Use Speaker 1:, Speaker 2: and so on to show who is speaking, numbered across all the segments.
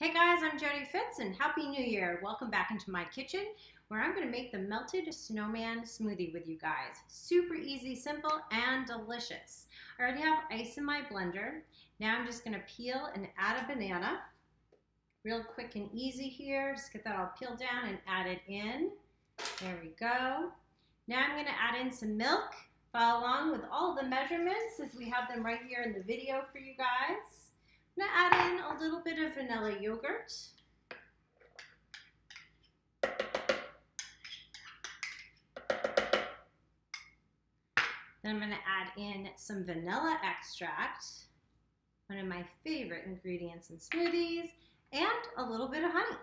Speaker 1: Hey guys, I'm Jody Fitz and Happy New Year. Welcome back into my kitchen where I'm going to make the Melted Snowman Smoothie with you guys. Super easy, simple, and delicious. I already have ice in my blender. Now I'm just going to peel and add a banana. Real quick and easy here. Just get that all peeled down and add it in. There we go. Now I'm going to add in some milk. Follow along with all the measurements as we have them right here in the video for you guys. I'm going to add in a little bit of vanilla yogurt. Then I'm going to add in some vanilla extract, one of my favorite ingredients in smoothies, and a little bit of honey.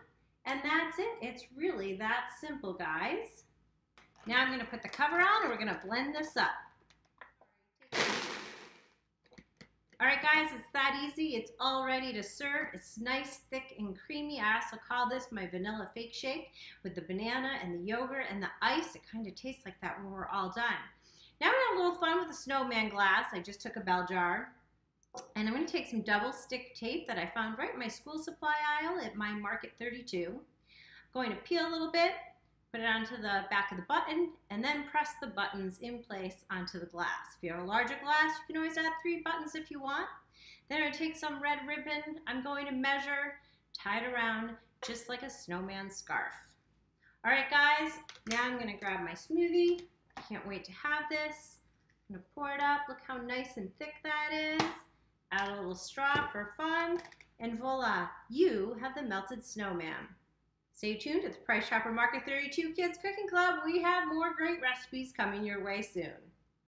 Speaker 1: And that's it. It's really that simple, guys. Now I'm going to put the cover on and we're going to blend this up. Alright guys, it's that easy. It's all ready to serve. It's nice, thick, and creamy. I also call this my vanilla fake shake with the banana and the yogurt and the ice. It kind of tastes like that when we're all done. Now we're going to have a little fun with the snowman glass. I just took a bell jar. And I'm going to take some double stick tape that I found right in my school supply aisle at my Market 32. I'm going to peel a little bit, put it onto the back of the button, and then press the buttons in place onto the glass. If you have a larger glass, you can always add 3 buttons if you want. Then I'm going to take some red ribbon. I'm going to measure, tie it around just like a snowman scarf. All right, guys, now I'm going to grab my smoothie. Can't wait to have this. I'm going to pour it up. Look how nice and thick that is. Add a little straw for fun, and voila, you have the melted snowman. Stay tuned. It's Price Chopper Market 32 Kids Cooking Club. We have more great recipes coming your way soon.